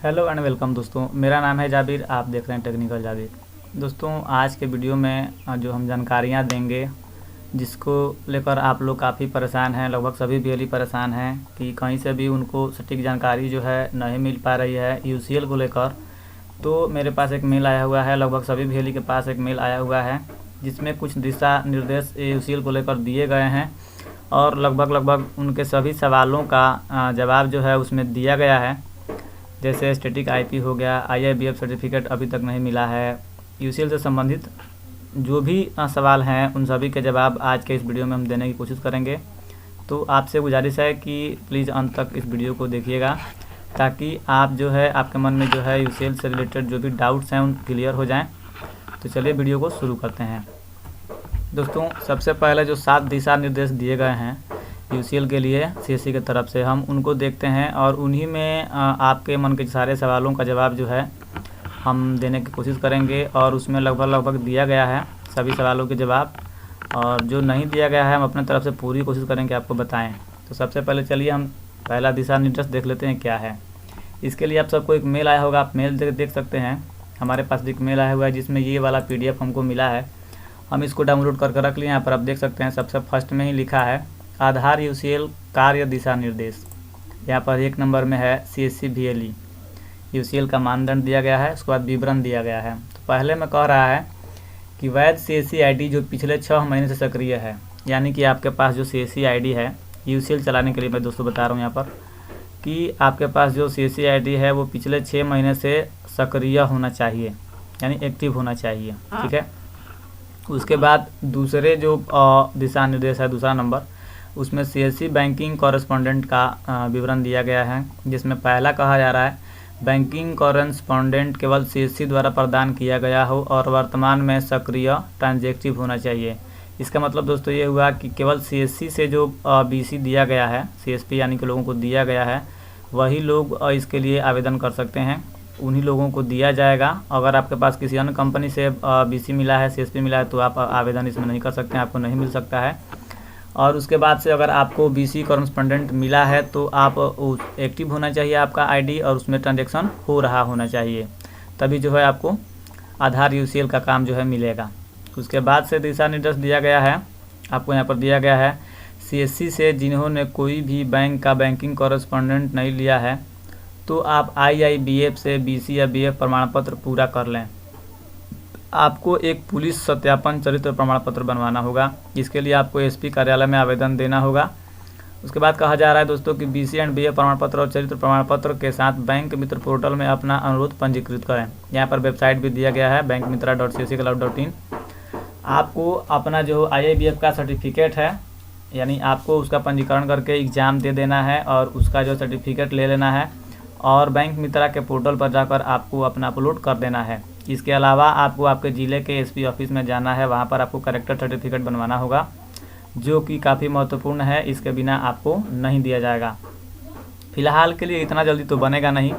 Hello and welcome दोस्तों, मेरा नाम है जाबिर। आप देख रहे हैं टेक्निकल जाबिर। दोस्तों, आज के वीडियो में जो हम जानकारियाँ देंगे जिसको लेकर आप लोग काफ़ी परेशान हैं, लगभग सभी बीएलई परेशान हैं कि कहीं से भी उनको सटीक जानकारी जो है नहीं मिल पा रही है यूसीएल को लेकर। तो मेरे पास एक मेल आया हुआ है, लगभग सभी बीएलई के पास एक मेल आया हुआ है जिसमें कुछ दिशा निर्देश यूसीएल को लेकर दिए गए हैं और लगभग उनके सभी सवालों का जवाब जो है उसमें दिया गया है। जैसे स्टैटिक आईपी हो गया, आईआईबीएफ सर्टिफिकेट अभी तक नहीं मिला है, यूसीएल से संबंधित जो भी सवाल हैं उन सभी के जवाब आज के इस वीडियो में हम देने की कोशिश करेंगे। तो आपसे गुजारिश है कि प्लीज़ अंत तक इस वीडियो को देखिएगा ताकि आप जो है आपके मन में जो है यूसीएल से रिलेटेड जो भी डाउट्स हैं उन क्लियर हो जाएं। तो चलिए वीडियो को शुरू करते हैं। दोस्तों, सबसे पहले जो 7 दिशा निर्देश दिए गए हैं यूसीएल के लिए सीएससी की तरफ से, हम उनको देखते हैं और उन्हीं में आपके मन के सारे सवालों का जवाब जो है हम देने की कोशिश करेंगे। और उसमें लगभग दिया गया है सभी सवालों के जवाब, और जो नहीं दिया गया है हम अपने तरफ से पूरी कोशिश करेंगे आपको बताएं। तो सबसे पहले चलिए हम पहला दिशा निर्देश देख लेते हैं क्या है। इसके लिए आप सबको एक मेल आया होगा, आप मेल देख सकते हैं। हमारे पास एक मेल आया हुआ है जिसमें ये वाला PDF हमको मिला है। हम इसको डाउनलोड करके रख लिए। यहाँ पर आप देख सकते हैं सबसे फर्स्ट में ही लिखा है आधार यूसीएल कार्य दिशा निर्देश। यहाँ पर 1 नंबर में है सीएससी बीएलई, यूसीएल का मानदंड दिया गया है, उसके बाद विवरण दिया गया है। तो पहले में कह रहा है कि वैध सीएससी आईडी जो पिछले 6 महीने से सक्रिय है, यानी कि आपके पास जो सीएससी आईडी है यूसीएल चलाने के लिए मैं दोस्तों बता रहा हूँ यहाँ पर कि आपके पास जो सीएससी आईडी है वो पिछले 6 महीने से सक्रिय होना चाहिए, यानी एक्टिव होना चाहिए। ठीक है। उसके बाद दूसरे जो दिशा निर्देश है, दूसरा नंबर, उसमें सीएससी बैंकिंग कॉरेस्पॉन्डेंट का विवरण दिया गया है, जिसमें पहला कहा जा रहा है बैंकिंग कॉरेस्पॉन्डेंट केवल सीएससी द्वारा प्रदान किया गया हो और वर्तमान में सक्रिय ट्रांजैक्टिव होना चाहिए। इसका मतलब दोस्तों ये हुआ कि केवल सीएससी से जो बीसी दिया गया है, सीएसपी यानी कि लोगों को दिया गया है, वही लोग इसके लिए आवेदन कर सकते हैं, उन्हीं लोगों को दिया जाएगा। अगर आपके पास किसी अन्य कंपनी से बीसी मिला है, सीएसपी मिला है, तो आप आवेदन इसमें नहीं कर सकते हैं, आपको नहीं मिल सकता है। और उसके बाद से अगर आपको बीसी कॉरेस्पॉन्डेंट मिला है तो आप एक्टिव होना चाहिए आपका आईडी, और उसमें ट्रांजैक्शन हो रहा होना चाहिए, तभी जो है आपको आधार यूसीएल का काम जो है मिलेगा। उसके बाद से दिशा निर्देश दिया गया है, आपको यहाँ पर दिया गया है सीएससी से जिन्होंने कोई भी बैंक का बैंकिंग कॉरेस्पॉन्डेंट नहीं लिया है तो आप आईआईबीएफ से बीसी या बीएफ प्रमाण पत्र पूरा कर लें। आपको एक पुलिस सत्यापन चरित्र प्रमाण पत्र बनवाना होगा, इसके लिए आपको एसपी कार्यालय में आवेदन देना होगा। उसके बाद कहा जा रहा है दोस्तों कि बीसी एंड बीएफ प्रमाण पत्र और चरित्र प्रमाण पत्र के साथ बैंक मित्र पोर्टल में अपना अनुरोध पंजीकृत करें। यहाँ पर वेबसाइट भी दिया गया है bankmitra.cccloud.in। आपको अपना जो आईआईबीएफ का सर्टिफिकेट है, यानी आपको उसका पंजीकरण करके एग्ज़ाम दे देना है और उसका जो सर्टिफिकेट ले लेना है और बैंक मित्रा के पोर्टल पर जाकर आपको अपना अपलोड कर देना है। इसके अलावा आपको आपके ज़िले के एसपी ऑफिस में जाना है, वहाँ पर आपको करेक्टर सर्टिफिकेट बनवाना होगा, जो कि काफ़ी महत्वपूर्ण है, इसके बिना आपको नहीं दिया जाएगा। फ़िलहाल के लिए इतना जल्दी तो बनेगा नहीं,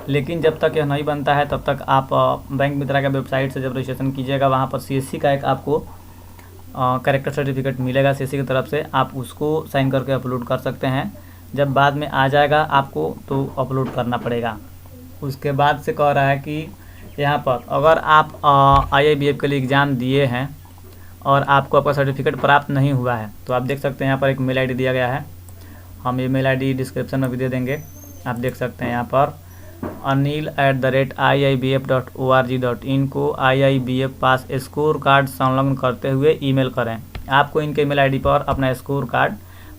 लेकिन जब तक यह नहीं बनता है तब तक आप बैंक मित्रा के वेबसाइट से जब रजिस्ट्रेशन कीजिएगा, वहाँ पर सीएससी का एक आपको करेक्टर सर्टिफिकेट मिलेगा सीएससी की तरफ से, आप उसको साइन करके अपलोड कर सकते हैं। जब बाद में आ जाएगा आपको तो अपलोड करना पड़ेगा। उसके बाद से कह रहा है कि यहाँ पर अगर आप आईआईबीएफ के लिए एग्ज़ाम दिए हैं और आपको आपका सर्टिफिकेट प्राप्त नहीं हुआ है तो आप देख सकते हैं यहाँ पर एक मेल आईडी दिया गया है, हम ये मेल आईडी डिस्क्रिप्शन में भी दे देंगे। आप देख सकते हैं यहाँ पर anil@iibf.org.in को IIBF पास स्कोर कार्ड संलग्न करते हुए ईमेल करें। आपको इनके ईमेल आईडी पर अपना स्कोर कार्ड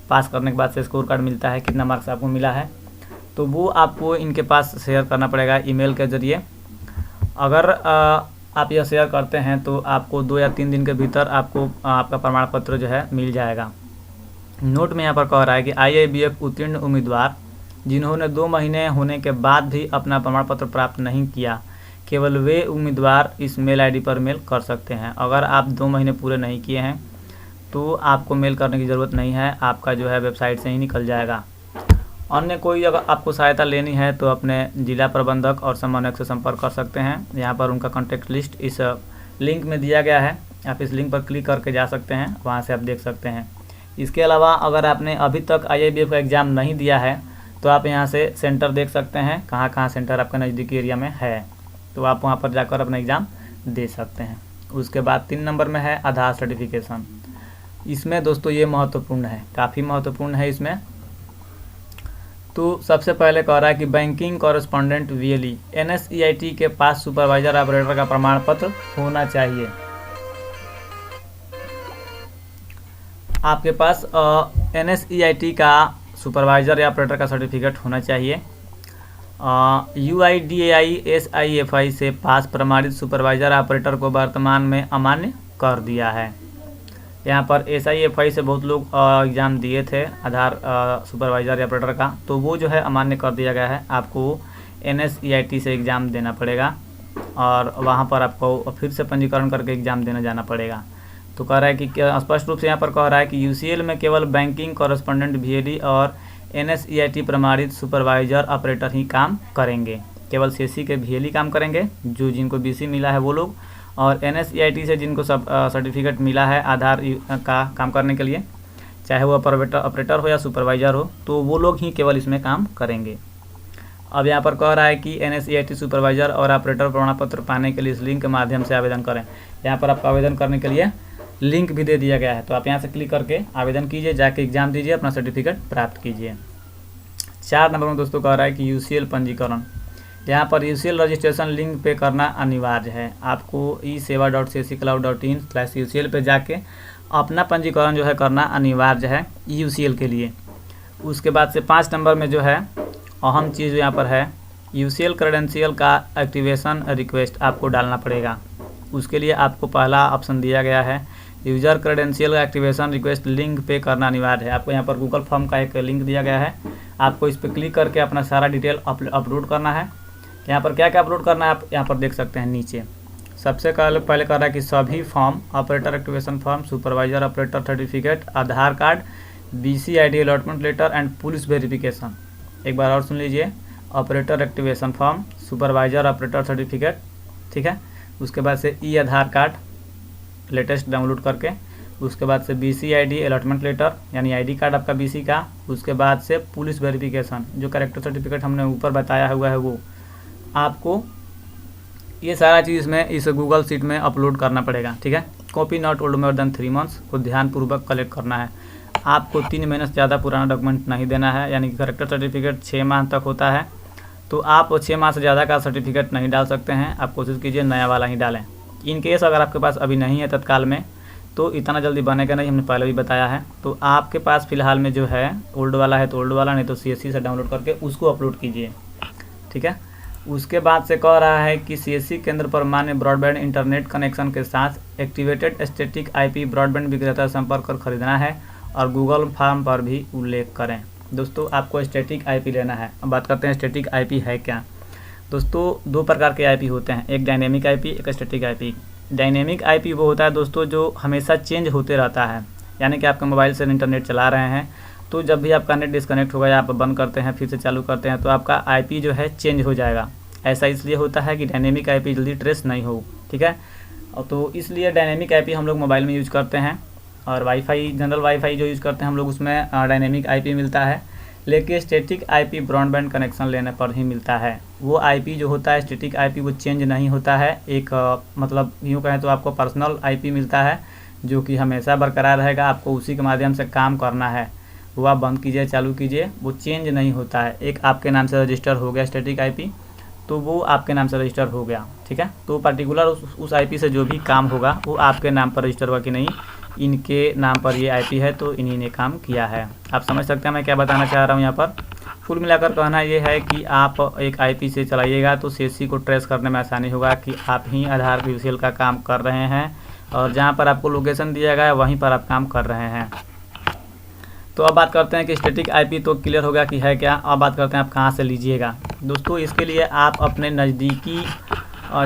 पास करने के बाद से स्कोर कार्ड मिलता है, कितना मार्क्स आपको मिला है, तो वो आपको इनके पास शेयर करना पड़ेगा ईमेल के ज़रिए। अगर आप यह शेयर करते हैं तो आपको 2 या 3 दिन के भीतर आपको आपका प्रमाण पत्र जो है मिल जाएगा। नोट में यहाँ पर कह रहा है कि आईआईबीएफ उत्तीर्ण उम्मीदवार जिन्होंने 2 महीने होने के बाद भी अपना प्रमाण पत्र प्राप्त नहीं किया, केवल वे उम्मीदवार इस मेल आईडी पर मेल कर सकते हैं। अगर आप 2 महीने पूरे नहीं किए हैं तो आपको मेल करने की ज़रूरत नहीं है, आपका जो है वेबसाइट से ही निकल जाएगा। अन्य कोई अगर आपको सहायता लेनी है तो अपने जिला प्रबंधक और समन्वयक से संपर्क कर सकते हैं। यहाँ पर उनका कॉन्टैक्ट लिस्ट इस लिंक में दिया गया है, आप इस लिंक पर क्लिक करके जा सकते हैं, वहाँ से आप देख सकते हैं। इसके अलावा अगर आपने अभी तक आईआईबीएफ का एग्ज़ाम नहीं दिया है तो आप यहाँ से सेंटर देख सकते हैं कहाँ कहाँ सेंटर आपका नज़दीकी एरिया में है, तो आप वहाँ पर जाकर अपना एग्ज़ाम दे सकते हैं। उसके बाद 3 नंबर में है आधार सर्टिफिकेशन। इसमें दोस्तों ये महत्वपूर्ण है, काफ़ी महत्वपूर्ण है इसमें। तो सबसे पहले कह रहा है कि बैंकिंग कॉरेस्पॉन्डेंट VLE NSEIT के पास सुपरवाइजर ऑपरेटर का प्रमाण पत्र होना चाहिए। आपके पास NSEIT का सुपरवाइजर या ऑपरेटर का सर्टिफिकेट होना चाहिए। UIDAI SIFI से पास प्रमाणित सुपरवाइजर ऑपरेटर को वर्तमान में अमान्य कर दिया है। यहाँ पर SIFI से बहुत लोग एग्ज़ाम दिए थे आधार सुपरवाइजर या ऑपरेटर का, तो वो जो है अमान्य कर दिया गया है। आपको NSEIT से एग्ज़ाम देना पड़ेगा और वहाँ पर आपको फिर से पंजीकरण करके एग्ज़ाम देने जाना पड़ेगा। तो कह रहा है कि स्पष्ट रूप से यहाँ पर कह रहा है कि UCL में केवल बैंकिंग कॉरेस्पॉन्डेंट VLE और NSEIT प्रमाणित सुपरवाइजर ऑपरेटर ही काम करेंगे। केवल CSE के VLE काम करेंगे, जो जिनको BC मिला है वो लोग, और NSEIT से जिनको सब सर्टिफिकेट मिला है आधार का काम करने के लिए, चाहे वो ऑपरेटर हो या सुपरवाइजर हो, तो वो लोग ही केवल इसमें काम करेंगे। अब यहाँ पर कह रहा है कि NSEIT सुपरवाइजर और ऑपरेटर प्रमाण पत्र पाने के लिए इस लिंक के माध्यम से आवेदन करें। यहाँ पर आपका आवेदन करने के लिए लिंक भी दे दिया गया है, तो आप यहाँ से क्लिक करके आवेदन कीजिए, जाके एग्ज़ाम दीजिए, अपना सर्टिफिकेट प्राप्त कीजिए। 4 नंबर में दोस्तों कह रहा है कि UCL पंजीकरण। यहाँ पर UCL रजिस्ट्रेशन लिंक पे करना अनिवार्य है। आपको eseva.csecloud.in/UCL पे जाके अपना पंजीकरण जो है करना अनिवार्य है UCL के लिए। उसके बाद से 5 नंबर में जो है अहम चीज़ यहाँ पर है, UCL क्रेडेंशियल का एक्टिवेशन रिक्वेस्ट आपको डालना पड़ेगा। उसके लिए आपको पहला ऑप्शन दिया गया है, user credential activation request link पे करना अनिवार्य है। आपको यहाँ पर गूगल फॉर्म का एक लिंक दिया गया है, आपको इस पर क्लिक करके अपना सारा डिटेल अपलोड करना है। यहाँ पर क्या क्या अपलोड करना है आप यहाँ पर देख सकते हैं नीचे। सबसे पहले कह रहा है कि सभी form, operator activation form, supervisor operator certificate, Aadhaar card, BC ID allotment letter and police verification. एक बार और सुन लीजिए, operator activation form, supervisor operator certificate, ठीक है। उसके बाद से आधार कार्ड लेटेस्ट डाउनलोड करके, उसके बाद से BC ID अलॉटमेंट लेटर यानी ID कार्ड आपका BC का, उसके बाद से पुलिस वेरिफिकेशन जो कैरेक्टर सर्टिफिकेट हमने ऊपर बताया हुआ है वो आपको, ये सारा चीज़ इसमें इस गूगल शीट में अपलोड करना पड़ेगा, ठीक है। Copy not old more than 3 months को ध्यानपूर्वक कलेक्ट करना है। आपको 3 महीने से ज़्यादा पुराना डॉक्यूमेंट नहीं देना है, यानी कि कैरेक्टर सर्टिफिकेट 6 माह तक होता है, तो आप 6 माह से ज़्यादा का सर्टिफिकेट नहीं डाल सकते हैं। आप कोशिश कीजिए नया वाला ही डालें। इन केस अगर आपके पास अभी नहीं है तत्काल में, तो इतना जल्दी बनेगा नहीं, हमने पहले भी बताया है। तो आपके पास फ़िलहाल में जो है ओल्ड वाला है तो ओल्ड वाला, नहीं तो CSE से डाउनलोड करके उसको अपलोड कीजिए, ठीक है। उसके बाद से कह रहा है कि CSE केंद्र पर मान्य ब्रॉडबैंड इंटरनेट कनेक्शन के साथ एक्टिवेटेड स्टैटिक IP ब्रॉडबैंड विक्रेता संपर्क कर खरीदना है और गूगल फॉर्म पर भी उल्लेख करें। दोस्तों आपको स्टैटिक IP लेना है। अब बात करते हैं स्टैटिक IP है क्या। दोस्तों 2 प्रकार के IP होते हैं, एक डायनेमिक IP, एक स्टैटिक IP। डायनेमिक IP वो होता है दोस्तों जो हमेशा चेंज होते रहता है, यानी कि आपके मोबाइल से इंटरनेट चला रहे हैं, तो जब भी आपका नेट डिस्कनेक्ट होगा या आप बंद करते हैं फिर से चालू करते हैं तो आपका IP जो है चेंज हो जाएगा। ऐसा इसलिए होता है कि डायनेमिक IP जल्दी ट्रेस नहीं हो, ठीक है। तो इसलिए डायनेमिक IP हम लोग मोबाइल में यूज करते हैं, और वाईफाई, जनरल वाईफाई जो यूज़ करते हैं हम लोग उसमें डायनेमिक IP मिलता है, लेकिन स्टैटिक IP ब्रॉडबैंड कनेक्शन लेने पर ही मिलता है। वो IP जो होता है स्टैटिक IP वो चेंज नहीं होता है। एक मतलब यूँ कहें तो आपको पर्सनल IP मिलता है जो कि हमेशा बरकरार रहेगा, आपको उसी के माध्यम से काम करना है। वो आप बंद कीजिए चालू कीजिए, वो चेंज नहीं होता है। एक आपके नाम से रजिस्टर हो गया स्टैटिक IP, तो वो आपके नाम से रजिस्टर हो गया, ठीक है। तो पर्टिकुलर उस IP से जो भी काम होगा वो आपके नाम पर रजिस्टर हुआ कि नहीं, इनके नाम पर ये IP है तो इन्हीं ने काम किया है। आप समझ सकते हैं मैं क्या बताना चाह रहा हूँ यहाँ पर। कुल मिलाकर कहना ये है कि आप एक IP से चलाइएगा तो CSE को ट्रेस करने में आसानी होगा कि आप ही आधार UCL का काम कर रहे हैं, और जहाँ पर आपको लोकेशन दिया गया है वहीं पर आप काम कर रहे हैं। तो अब बात करते हैं कि स्टैटिक IP तो क्लियर हो गया कि है क्या। अब बात करते हैं आप कहाँ से लीजिएगा। दोस्तों इसके लिए आप अपने नज़दीकी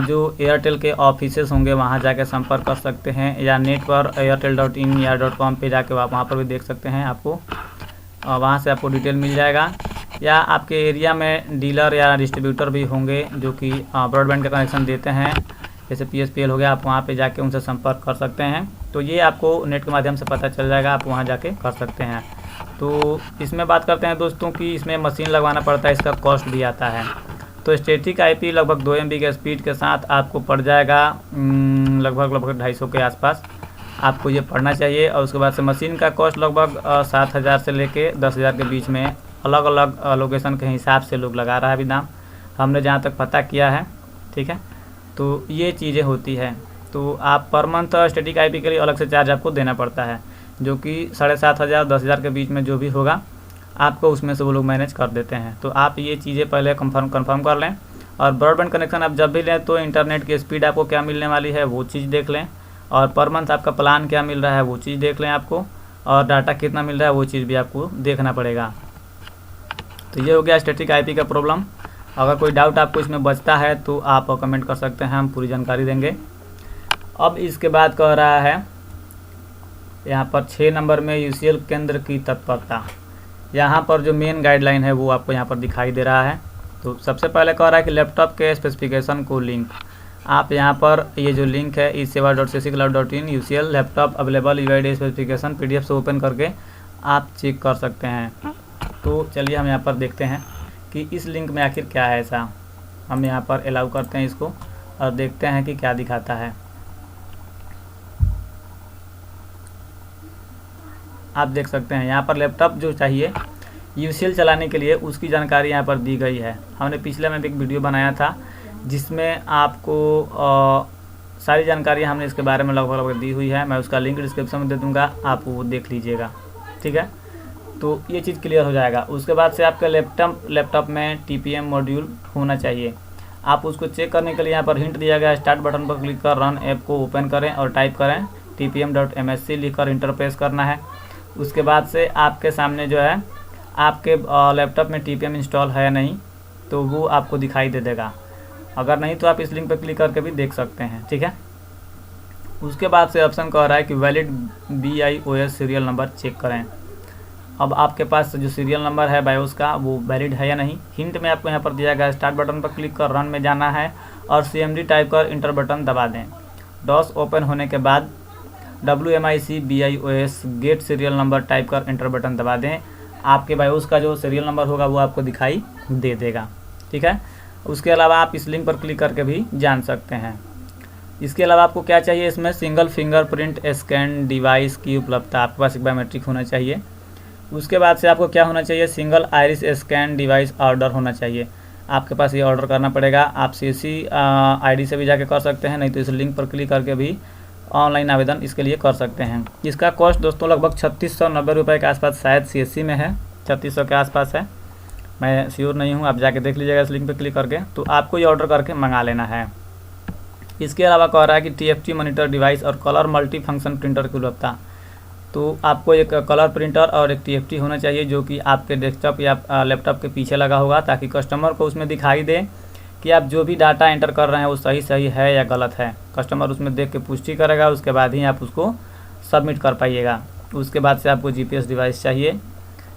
जो एयरटेल के ऑफिसेस होंगे वहाँ जाके संपर्क कर सकते हैं, या नेट पर airtel.in या .com पे जाके आप वहाँ पर भी देख सकते हैं। आपको वहाँ से आपको डिटेल मिल जाएगा, या आपके एरिया में डीलर या डिस्ट्रीब्यूटर भी होंगे जो कि ब्रॉडबैंड का कनेक्शन देते हैं, जैसे PSPL हो गया, आप वहाँ पे जाके उनसे संपर्क कर सकते हैं। तो ये आपको नेट के माध्यम से पता चल जाएगा, आप वहाँ जाके कर सकते हैं। तो इसमें बात करते हैं दोस्तों कि इसमें मशीन लगवाना पड़ता है, इसका कॉस्ट भी आता है। तो स्टैटिक आईपी लगभग 2 MB के स्पीड के साथ आपको पड़ जाएगा लगभग 250 के आसपास आपको ये पड़ना चाहिए। और उसके बाद से मशीन का कॉस्ट लगभग 7,000 से लेके 10,000 के बीच में अलग अलग लोकेशन के हिसाब से लोग लगा रहा है अभी दाम, हमने जहाँ तक पता किया है। ठीक है, तो ये चीज़ें होती है। तो आप पर मंथ स्टैटिक आईपी के लिए अलग से चार्ज आपको देना पड़ता है, जो कि 7,500 10,000 के बीच में जो भी होगा आपको उसमें से वो लोग मैनेज कर देते हैं। तो आप ये चीज़ें पहले कंफर्म कर लें। और ब्रॉडबैंड कनेक्शन आप जब भी लें तो इंटरनेट की स्पीड आपको क्या मिलने वाली है वो चीज़ देख लें, और पर मंथ आपका प्लान क्या मिल रहा है वो चीज़ देख लें आपको, और डाटा कितना मिल रहा है वो चीज़ भी आपको देखना पड़ेगा। तो ये हो गया स्टैटिक आईपी का प्रॉब्लम। अगर कोई डाउट आपको इसमें बचता है तो आप कमेंट कर सकते हैं, हम पूरी जानकारी देंगे। अब इसके बाद कह रहा है यहाँ पर 6 नंबर में यूसीएल केंद्र की तत्परता। यहाँ पर जो मेन गाइडलाइन है वो आपको यहाँ पर दिखाई दे रहा है। तो सबसे पहले कह रहा है कि लैपटॉप के स्पेसिफिकेशन को लिंक, आप यहाँ पर ये जो लिंक है eSeva.ccloud.in UCL laptop available UID specification PDF से ओपन करके आप चेक कर सकते हैं। तो चलिए हम यहाँ पर देखते हैं कि इस लिंक में आखिर क्या है ऐसा। हम यहाँ पर अलाउ करते हैं इसको और देखते हैं कि क्या दिखाता है। आप देख सकते हैं यहाँ पर लैपटॉप जो चाहिए यूसीएल चलाने के लिए उसकी जानकारी यहाँ पर दी गई है। हमने पिछले में भी एक वीडियो बनाया था जिसमें आपको सारी जानकारी हमने इसके बारे में लगभग दी हुई है। मैं उसका लिंक डिस्क्रिप्शन में दे दूँगा, आप वो देख लीजिएगा। ठीक है, तो ये चीज़ क्लियर हो जाएगा। उसके बाद से आपके लैपटॉप में TPM मॉड्यूल होना चाहिए। आप उसको चेक करने के लिए यहाँ पर हिंट दिया गया है, स्टार्ट बटन पर क्लिक कर रन ऐप को ओपन करें और टाइप करें tpm.msc लिखकर इंटर प्रेस करना है। उसके बाद से आपके सामने जो है आपके लैपटॉप में TPM इंस्टॉल है या नहीं तो वो आपको दिखाई दे देगा। अगर नहीं तो आप इस लिंक पर क्लिक करके भी देख सकते हैं। ठीक है, उसके बाद से ऑप्शन कह रहा है कि valid BIOS serial number check करें। अब आपके पास जो सीरियल नंबर है बायोस का वो वैलिड है या नहीं। हिंट में आपको यहाँ पर दिया गया, स्टार्ट बटन पर क्लिक कर रन में जाना है और CMD टाइप कर इंटर बटन दबा दें। डॉस ओपन होने के बाद WMIC BIOS get serial number type कर इंटर बटन दबा दें। आपके बायोस का जो सीरियल नंबर होगा वो आपको दिखाई दे देगा। ठीक है, उसके अलावा आप इस लिंक पर क्लिक करके भी जान सकते हैं। इसके अलावा आपको क्या चाहिए, इसमें सिंगल फिंगरप्रिंट स्कैन डिवाइस की उपलब्धता, आपके पास एक बायोमेट्रिक होना चाहिए। उसके बाद से आपको क्या होना चाहिए, single iris scan device order होना चाहिए। आपके पास ये ऑर्डर करना पड़ेगा। आप CSC ID से भी जाके कर सकते हैं, नहीं तो इस लिंक पर क्लिक करके भी ऑनलाइन आवेदन इसके लिए कर सकते हैं। इसका कॉस्ट दोस्तों लगभग 3690 रुपये के आसपास शायद CSC में है, 3600 के आसपास है, मैं श्योर नहीं हूँ। आप जाके देख लीजिएगा इस लिंक पर क्लिक करके। तो आपको ये ऑर्डर करके मंगा लेना है। इसके अलावा कह रहा है कि TFT मॉनिटर डिवाइस और कलर मल्टी फंक्शन प्रिंटर की उपलब्धता। तो आपको एक कलर प्रिंटर और एक TFT होना चाहिए जो कि आपके डेस्कटॉप या लैपटॉप के पीछे लगा होगा, ताकि कस्टमर को उसमें दिखाई दे कि आप जो भी डाटा एंटर कर रहे हैं वो सही है या गलत है। कस्टमर उसमें देख के पुष्टि करेगा, उसके बाद ही आप उसको सबमिट कर पाइएगा। उसके बाद से आपको GPS डिवाइस चाहिए।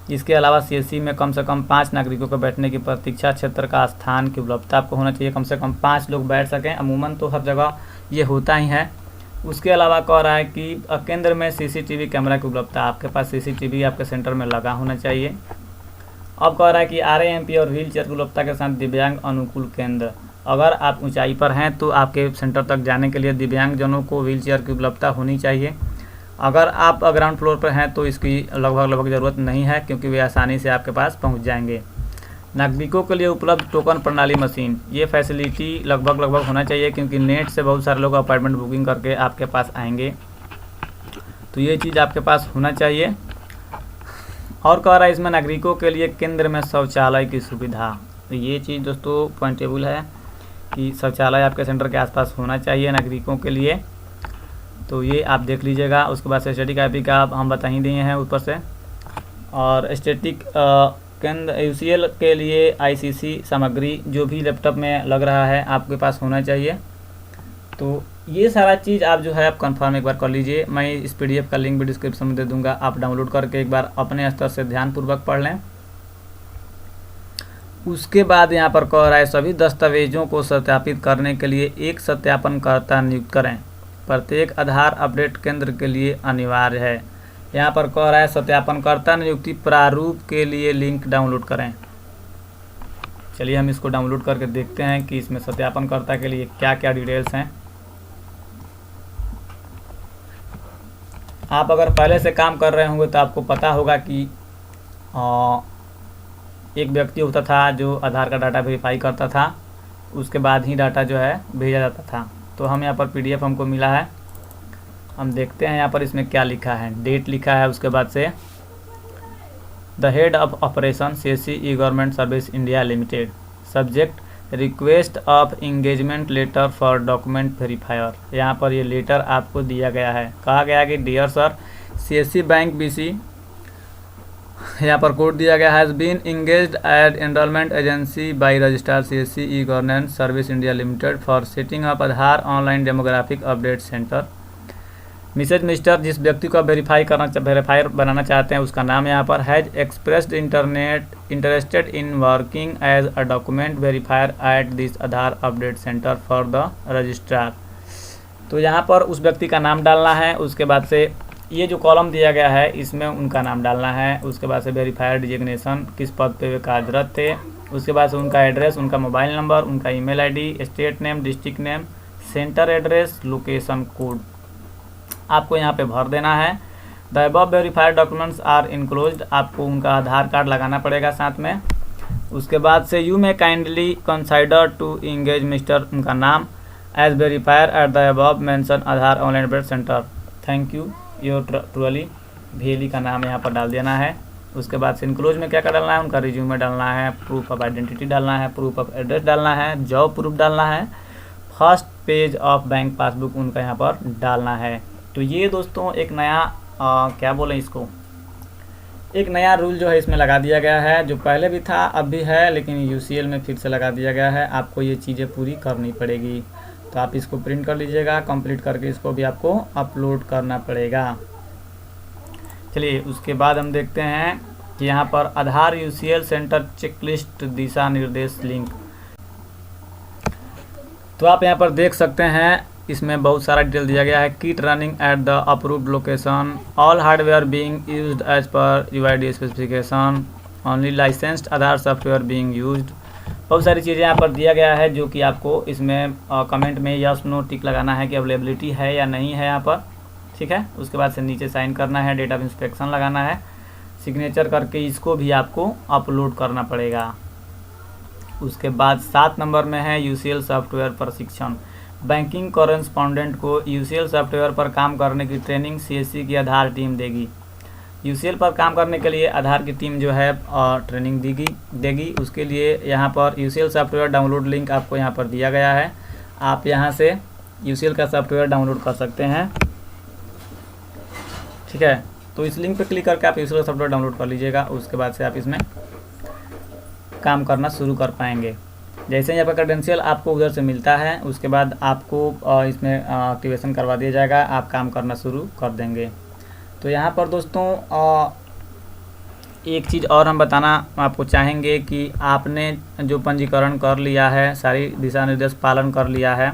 इसके अलावा CSC में कम से कम 5 नागरिकों को बैठने की प्रतीक्षा क्षेत्र का स्थान की उपलब्धता आपको होना चाहिए, कम से कम 5 लोग बैठ सकें। अमूमन तो हर जगह ये होता ही है। उसके अलावा कह रहा है कि केंद्र में CCTV कैमरा की उपलब्धता, आपके पास CCTV आपके सेंटर में लगा होना चाहिए। अब कह रहा है कि RAMP और व्हील चेयर की उपलब्धता के साथ दिव्यांग अनुकूल केंद्र। अगर आप ऊंचाई पर हैं तो आपके सेंटर तक जाने के लिए दिव्यांगजनों को व्हील चेयर की उपलब्धता होनी चाहिए। अगर आप ग्राउंड फ्लोर पर हैं तो इसकी लगभग ज़रूरत नहीं है, क्योंकि वे आसानी से आपके पास पहुंच जाएंगे। नागरिकों के लिए उपलब्ध टोकन प्रणाली मशीन, ये फैसिलिटी लगभग होना चाहिए, क्योंकि नेट से बहुत सारे लोग अपॉइंटमेंट बुकिंग करके आपके पास आएंगे। तो ये चीज़ आपके पास होना चाहिए। और कह रहा है इसमें नागरिकों के लिए केंद्र में शौचालय की सुविधा। तो ये चीज़ दोस्तों पॉइंटेबल है कि शौचालय आपके सेंटर के आसपास होना चाहिए नागरिकों के लिए। तो ये आप देख लीजिएगा। उसके बाद से स्टैटिक आईपी का हम बता ही दिए हैं ऊपर से। और स्टैटिक केंद्र यूसीएल के लिए ICC सामग्री जो भी लैपटॉप में लग रहा है आपके पास होना चाहिए। तो ये सारा चीज़ आप जो है आप कंफर्म एक बार कर लीजिए। मैं इस PDF का लिंक भी डिस्क्रिप्शन में दे दूंगा, आप डाउनलोड करके एक बार अपने स्तर से ध्यानपूर्वक पढ़ लें। उसके बाद यहाँ पर कह रहा है सभी दस्तावेजों को सत्यापित करने के लिए एक सत्यापनकर्ता नियुक्त करें। प्रत्येक आधार अपडेट केंद्र के लिए अनिवार्य है। यहाँ पर कह रहा है सत्यापनकर्ता नियुक्ति प्रारूप के लिए लिंक डाउनलोड करें। चलिए हम इसको डाउनलोड करके देखते हैं कि इसमें सत्यापनकर्ता के लिए क्या क्या डिटेल्स हैं। आप अगर पहले से काम कर रहे होंगे तो आपको पता होगा कि एक व्यक्ति होता था जो आधार का डाटा वेरीफाई करता था, उसके बाद ही डाटा जो है भेजा जाता था। तो हम यहाँ पर PDF हमको मिला है, हम देखते हैं यहाँ पर इसमें क्या लिखा है। डेट लिखा है, उसके बाद से the head of operation CSC e government service India limited, subject request of engagement letter for document verifier. यहाँ पर ये लेटर आपको दिया गया है, कहा गया है कि dear sir CSC bank BC, यहाँ पर कोड दिया गया has been engaged at enrolment agency by registrar CSC e-governance service India limited for setting up Aadhaar online demographic update centre. Mrs mister, जिस व्यक्ति को वेरीफायर बनाना चाहते हैं उसका नाम यहाँ पर has expressed interested in working as a document verifier at this Aadhaar update centre for the registrar. तो यहाँ पर उस व्यक्ति का नाम डालना है, उसके बाद से ये जो कॉलम दिया गया है इसमें उनका नाम डालना है, उसके बाद से वेरीफायर डिजिग्नेशन, किस पद पे वे कार्यरत थे, उसके बाद से उनका एड्रेस, उनका मोबाइल नंबर, उनका email ID, state name, district name, centre address, location code आपको यहाँ पे भर देना है। The above verified documents are enclosed, आपको उनका आधार कार्ड लगाना पड़ेगा साथ में। उसके बाद से you may kindly consider to engage mister, उनका नाम, as verifier at the above mention Aadhaar online update centre. Thank you your truly भेली का नाम यहाँ पर डाल देना है। उसके बाद से इनक्लोज में क्या क्या डालना है, उनका रिज्यूमे डालना है, प्रूफ ऑफ आइडेंटिटी डालना है, प्रूफ ऑफ एड्रेस डालना है, जॉब प्रूफ डालना है, first page of bank passbook उनका यहाँ पर डालना है। तो ये दोस्तों एक नया क्या बोलें इसको, एक नया रूल जो है इसमें लगा दिया गया है, जो पहले भी था अब भी है, लेकिन UCL में फिर से लगा दिया गया है। आपको ये चीज़ें पूरी करनी पड़ेगी, तो आप इसको प्रिंट कर लीजिएगा, कंप्लीट करके इसको भी आपको अपलोड करना पड़ेगा। चलिए उसके बाद हम देखते हैं कि यहाँ पर आधार UCL सेंटर चेकलिस्ट दिशा निर्देश लिंक। तो आप यहाँ पर देख सकते हैं इसमें बहुत सारा डिटेल दिया गया है। Kit running at the approved location, all hardware being used as per UID specification, only licensed Aadhaar software being used. बहुत सारी चीज़ें यहाँ पर दिया गया है जो कि आपको इसमें कमेंट में यस नो टिक लगाना है कि अवेलेबिलिटी है या नहीं है यहाँ पर, ठीक है। उसके बाद से नीचे साइन करना है, डेट ऑफ इंस्पेक्शन लगाना है, सिग्नेचर करके इसको भी आपको अपलोड करना पड़ेगा। उसके बाद 7 नंबर में है UCL सॉफ्टवेयर प्रशिक्षण। बैंकिंग कॉरेस्पॉन्डेंट को UCL सॉफ्टवेयर पर काम करने की ट्रेनिंग CSC की आधार टीम देगी। UCL पर काम करने के लिए आधार की टीम जो है ट्रेनिंग देगी। उसके लिए यहाँ पर UCL सॉफ्टवेयर डाउनलोड लिंक आपको यहाँ पर दिया गया है, आप यहाँ से UCL का सॉफ्टवेयर डाउनलोड कर सकते हैं, ठीक है। तो इस लिंक पर क्लिक करके आप UCL सॉफ्टवेयर डाउनलोड कर लीजिएगा। उसके बाद से आप इसमें काम करना शुरू कर पाएंगे। जैसे यहाँ पर क्रेडेंशियल आपको उधर से मिलता है, उसके बाद आपको इसमें एक्टिवेशन करवा दिया जाएगा, आप काम करना शुरू कर देंगे। तो यहाँ पर दोस्तों एक चीज़ और हम बताना आपको चाहेंगे कि आपने जो पंजीकरण कर लिया है, सारी दिशा निर्देश पालन कर लिया है,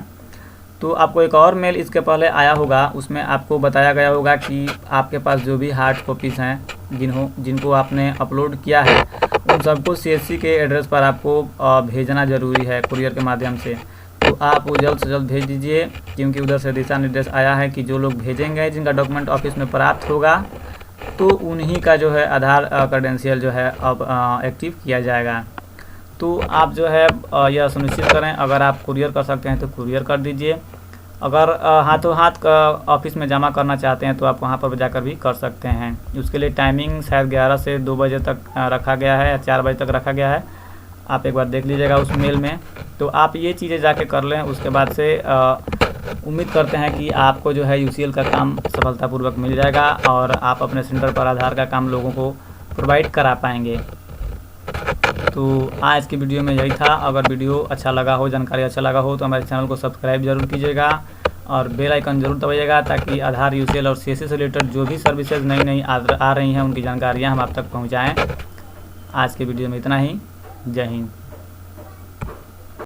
तो आपको एक और मेल इसके पहले आया होगा, उसमें आपको बताया गया होगा कि आपके पास जो भी हार्ड कॉपीज़ हैं जिनको आपने अपलोड किया है उन सबको CSC के एड्रेस पर आपको भेजना ज़रूरी है कुरियर के माध्यम से। तो आप वो जल्द से जल्द भेज दीजिए, क्योंकि उधर से दिशा निर्देश आया है कि जो लोग भेजेंगे जिनका डॉक्यूमेंट ऑफिस में प्राप्त होगा तो उन्हीं का जो है आधार क्रेडेंशियल जो है अब एक्टिव किया जाएगा। तो आप जो है यह सुनिश्चित करें, अगर आप कुरियर कर सकते हैं तो कुरियर कर दीजिए, अगर हाथों हाथ ऑफिस में जमा करना चाहते हैं तो आप वहां पर जाकर भी कर सकते हैं। उसके लिए टाइमिंग शायद 11 से 2 बजे तक रखा गया है या 4 बजे तक रखा गया है, आप एक बार देख लीजिएगा उस मेल में। तो आप ये चीज़ें जाके कर लें। उसके बाद से उम्मीद करते हैं कि आपको जो है UCL का काम सफलतापूर्वक मिल जाएगा और आप अपने सेंटर पर आधार का काम लोगों को प्रोवाइड करा पाएंगे। तो आज की वीडियो में यही था। अगर वीडियो अच्छा लगा हो, जानकारी अच्छा लगा हो, तो हमारे चैनल को सब्सक्राइब जरूर कीजिएगा और बेल आइकन जरूर दबाइएगा, ताकि आधार UCL और CSC से रिलेटेड जो भी सर्विसेज नई नई आ रही हैं उनकी जानकारियाँ हम आप तक पहुँचाएँ। आज की वीडियो में इतना ही। जय हिंद।